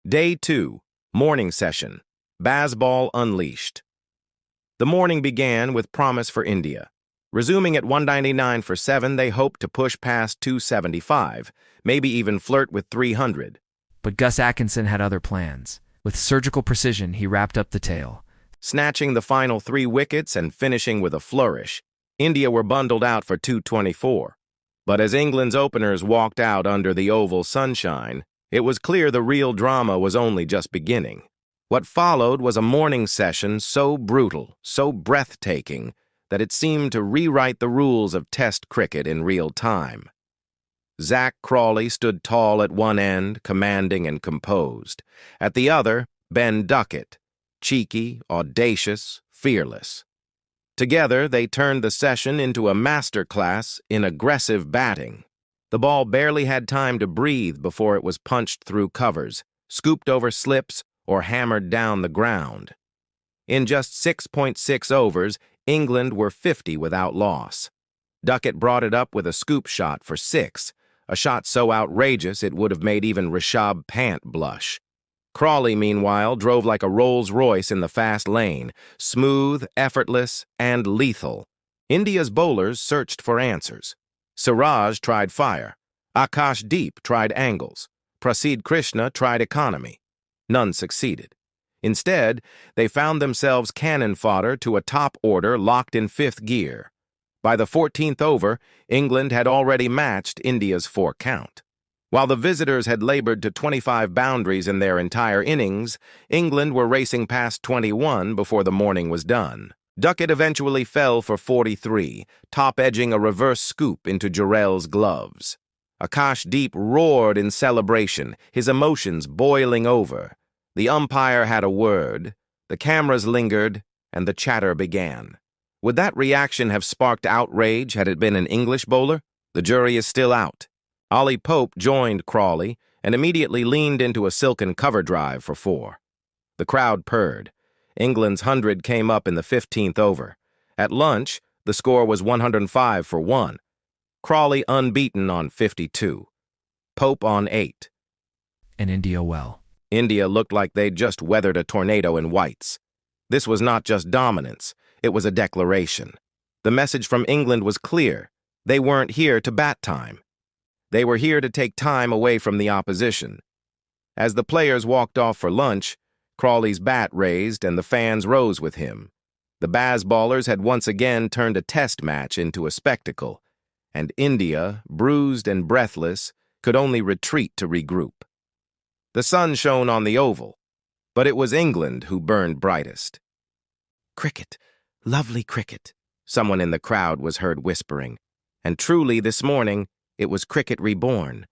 Day 2, Morning Session, Baseball Unleashed. The morning began with promise for India. Resuming at 199 for 7, they hoped to push past 275, maybe even flirt with 300. But Gus Atkinson had other plans. With surgical precision, he wrapped up the tail. Snatching the final 3 wickets and finishing with a flourish, India were bundled out for 224. But as England's openers walked out under the oval sunshine, it was clear the real drama was only just beginning. What followed was a morning session so brutal, so breathtaking, that it seemed to rewrite the rules of Test cricket in real time. Zach Crawley stood tall at one end, commanding and composed. At the other, Ben Duckett, cheeky, audacious, fearless. Together, they turned the session into a masterclass in aggressive batting. The ball barely had time to breathe before it was punched through covers, scooped over slips, or hammered down the ground. In just 6.6 overs, England were 50 without loss. Duckett brought it up with a scoop shot for 6, a shot so outrageous it would have made even Rishabh Pant blush. Crawley, meanwhile, drove like a Rolls-Royce in the fast lane, smooth, effortless, and lethal. India's bowlers searched for answers. Siraj tried fire. Akash Deep tried angles. Prasidh Krishna tried economy. None succeeded. Instead, they found themselves cannon fodder to a top order locked in 5th gear. By the 14th over, England had already matched India's 4 count. While the visitors had labored to 25 boundaries in their entire innings, England were racing past 21 before the morning was done. Duckett eventually fell for 43, top-edging a reverse scoop into Jarrell's gloves. Akash Deep roared in celebration, his emotions boiling over. The umpire had a word, the cameras lingered, and the chatter began. Would that reaction have sparked outrage had it been an English bowler? The jury is still out. Ollie Pope joined Crawley and immediately leaned into a silken cover drive for 4. The crowd purred. England's 100 came up in the 15th over. At lunch, the score was 105 for 1. Crawley unbeaten on 52. Pope on 8. And India well. India looked like they'd just weathered a tornado in whites. This was not just dominance, it was a declaration. The message from England was clear. They weren't here to bat time. They were here to take time away from the opposition. As the players walked off for lunch, Crawley's bat raised and the fans rose with him. The Bazballers had once again turned a test match into a spectacle, and India, bruised and breathless, could only retreat to regroup. The sun shone on the oval, but it was England who burned brightest. "Cricket, lovely cricket," someone in the crowd was heard whispering, and truly this morning it was cricket reborn.